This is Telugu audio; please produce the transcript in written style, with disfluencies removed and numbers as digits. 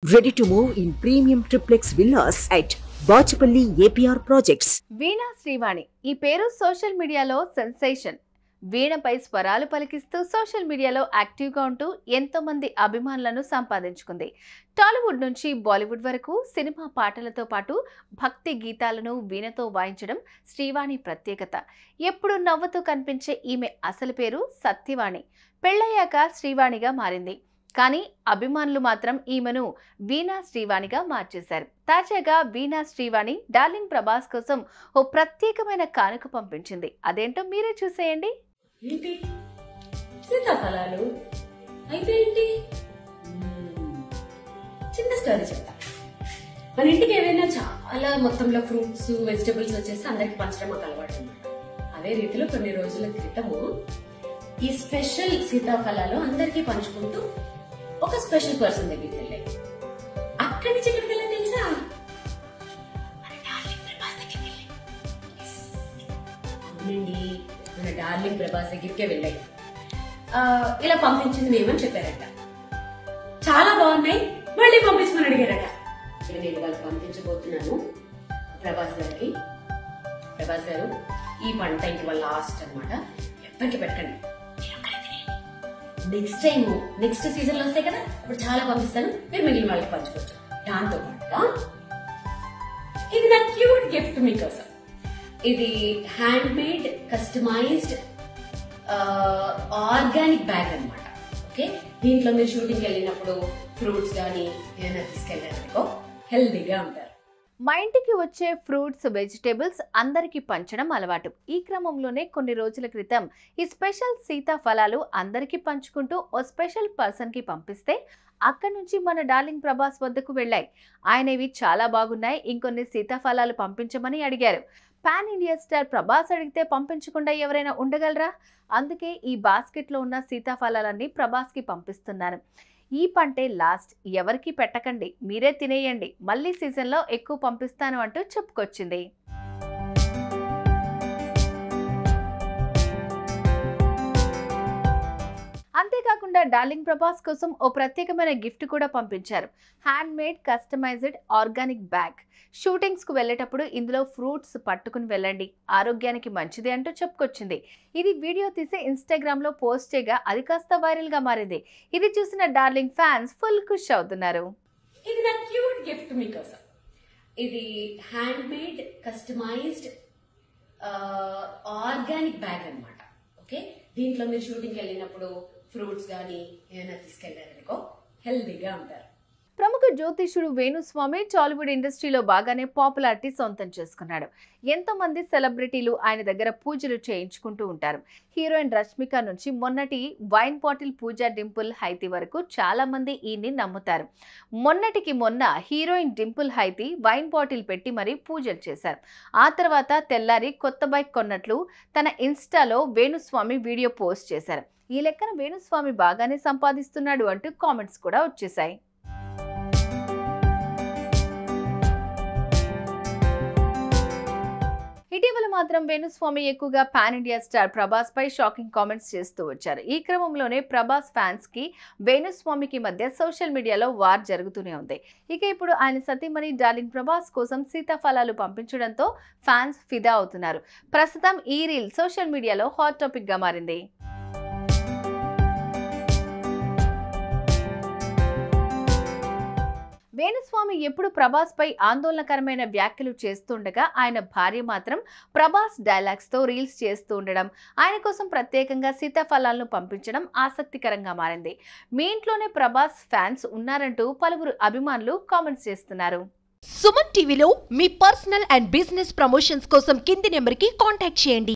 Ready to move in premium triplex villas at Bachapalli APR Projects. వీణా శ్రీవాణి ఈ పేరు సోషల్ మీడియాలో సెన్సేషన్. వీణపై స్వరాలు పలికిస్తూ సోషల్ మీడియాలో యాక్టివ్గా ఉంటూ ఎంతో మంది అభిమానులను సంపాదించుకుంది. టాలీవుడ్ నుంచి బాలీవుడ్ వరకు సినిమా పాటలతో పాటు భక్తి గీతాలను వీణతో వాయించడం శ్రీవాణి ప్రత్యేకత. ఎప్పుడు నవ్వుతూ కనిపించే ఈమె అసలు పేరు సత్యవాణి. పెళ్లయ్యాక శ్రీవాణిగా మారింది. కానీ అభిమానులు మాత్రం ఈమెను వీణా శ్రీవాణిగా మార్చేశారు. తాజాగా వీణా శ్రీవాణి డార్లింగ్ ప్రభాస్ కోసం ఓ ప్రత్యేకమైన కానుక పంపించింది. అదేంటో మీరే చూసేయండి. ఏంటి సీతాఫలాలు అయితే ఏంటి? చిన్న స్టోరీ చెప్తా. మన ఇంటికి ఏవైనా చాలా మొత్తంలో ఫ్రూట్స్ వెజిటబుల్స్ వచ్చేసి అందరికి పంచడం మాకు అలవాటు అన్నమాట. అదే రీతిలో కొన్ని రోజుల క్రితము ఈ స్పెషల్ సీతాఫలాలు అందరికీ పంచుకుంటూ ఒక స్పెషల్ పర్సన్ దగ్గరికి వెళ్ళాయి. అక్కడి నుంచి ఎక్కడికి వెళ్ళా తెలుసా? అవునండి, మన డార్లింగ్ ప్రభాస్ దగ్గరికే వెళ్ళాయి. ఇలా పంపించింది మేమని చెప్పారట. చాలా బాగున్నాయి, మళ్ళీ పంపించమని అడిగారట. నేను వాళ్ళకి పంపించబోతున్నాను ప్రభాస్ గారికి. ప్రభాస్ గారు, ఈ పంట ఇంక వాళ్ళ లాస్ట్ అనమాట, ఎప్పటికీ పెట్టండి. నెక్స్ట్ టైం నెక్స్ట్ సీజన్ లో వస్తాయి కదా, అప్పుడు చాలా పంపిస్తాను, మీరు మిగిలిన వాళ్ళకి పంచుకోవచ్చు. దాంతో పాటుగా ఇది నా క్యూట్ గిఫ్ట్ మీకోసం. ఇది handmade customised organic bag అనమాట. ఓకే, దీంట్లో మీరు షూటింగ్ వెళ్ళినప్పుడు ఫ్రూట్స్ కానీ ఏమైనా తీసుకెళ్ళారనుకో హెల్దీగా ఉంటారు. మా ఇంటికి వచ్చే ఫ్రూట్స్ వెజిటేబుల్స్ అందరికీ పంచడం అలవాటు. ఈ క్రమంలోనే కొన్ని రోజుల క్రితం ఈ స్పెషల్ సీతాఫలాలు అందరికీ పంచుకుంటూ ఓ స్పెషల్ పర్సన్కి పంపిస్తే అక్కడి నుంచి మన డార్లింగ్ ప్రభాస్ వద్దకు వెళ్ళాయి. ఆయన ఇవి చాలా బాగున్నాయి, ఇంకొన్ని సీతాఫలాలు పంపించమని అడిగారు. పాన్ ఇండియా స్టార్ ప్రభాస్ అడిగితే పంపించకుండా ఎవరైనా ఉండగలరా? అందుకే ఈ బాస్కెట్లో ఉన్న సీతాఫలాలన్నీ ప్రభాస్కి పంపిస్తున్నాను. ఈ పంటే లాస్ట్, ఎవరికి పెట్టకండి, మీరే తినేయండి, మళ్ళీ సీజన్లో ఎక్కువ పంపిస్తాను అంటూ చెప్పుకొచ్చింది. అంతేకాకుండా డార్లింగ్ ప్రభాస్ కోసం ఓ ప్రత్యేకమైన గిఫ్ట్ కూడా పంపించారు. Handmade customised organic bag. Shootings కు వెళ్ళేటప్పుడు ఇందులో ఫ్రూట్స్ పట్టుకుని వెళ్ళండి, ఆరోగ్యానికి మంచిది అంటూ చెప్పుకొచ్చింది. ఇది వీడియో తీసి ఇన్స్టాగ్రామ్ లో పోస్ట్ చేయగా అది కాస్త వైరల్ గా మారింది. ఇది చూసిన డార్లింగ్ ఫ్యాన్స్ ఫుల్ ఖుష్ అవుతున్నారు. ఇది నా క్యూట్ గిఫ్ట్ మీకోసం. ఇది handmade customised organic bag అనమాట. ఓకే, దీంట్లో మీరు షూటింగ్ వెళ్ళినప్పుడు ఫ్రూట్స్ కానీ ఏమైనా తీసుకెళ్లారనుకో హెల్దీగా ఉంటారు. ప్రముఖ జ్యోతిష్యుడు వేణుస్వామి టాలీవుడ్ ఇండస్ట్రీలో బాగానే పాపులారిటీ సొంతం చేసుకున్నాడు. ఎంతో మంది సెలబ్రిటీలు ఆయన దగ్గర పూజలు చేయించుకుంటూ ఉంటారు. హీరోయిన్ రష్మిక నుంచి మొన్నటి వైన్ బాటిల్ పూజా డింపుల్ హైతి వరకు చాలా మంది ఈయన్ని నమ్ముతారు. మొన్నటికి మొన్న heroine Dimple Haiti wine bottle పెట్టి మరీ పూజలు చేశారు. ఆ తర్వాత తెల్లారి కొత్త బైక్ కొన్నట్లు తన ఇన్స్టాలో వేణుస్వామి వీడియో పోస్ట్ చేశారు. ఈ లెక్కన వేణుస్వామి బాగానే సంపాదిస్తున్నాడు అంటూ కామెంట్స్ కూడా వచ్చేసాయి. ఇటీవల మాత్రం వేణుస్వామి ఎక్కువగా పాన్ ఇండియా స్టార్ ప్రభాస్ పై షాకింగ్ కామెంట్స్ చేస్తూ వచ్చారు. ఈ క్రమంలోనే ప్రభాస్ ఫ్యాన్స్ కి వేణుస్వామికి మధ్య సోషల్ మీడియాలో వార్ జరుగుతూనే ఉంది. ఇక ఇప్పుడు ఆయన సతీమణి డార్లింగ్ ప్రభాస్ కోసం సీతాఫలాలు పంపించడంతో ఫ్యాన్స్ ఫిదా అవుతున్నారు. ప్రస్తుతం ఈ రీల్ సోషల్ మీడియాలో హాట్ టాపిక్ గా మారింది. వేణుస్వామి ఎప్పుడు ప్రభాస్ పై ఆందోళనకరమైన వ్యాఖ్యలు చేస్తుండగా ఆయన భార్య మాత్రం ప్రభాస్ డైలాగ్స్ తో రీల్స్ చేస్తూ ఉండడం, ఆయన కోసం ప్రత్యేకంగా సీతాఫలాలను పంపించడం ఆసక్తికరంగా మారింది. మీ ఇంట్లోనే ప్రభాస్ ఫ్యాన్స్ ఉన్నారంటూ పలువురు అభిమానులు కామెంట్స్ చేస్తున్నారు. సుమన్ టీవీలో మీ పర్సనల్ అండ్ బిజినెస్ ప్రమోషన్స్ కోసం కింది నెంబర్కి కాంటాక్ట్ చేయండి.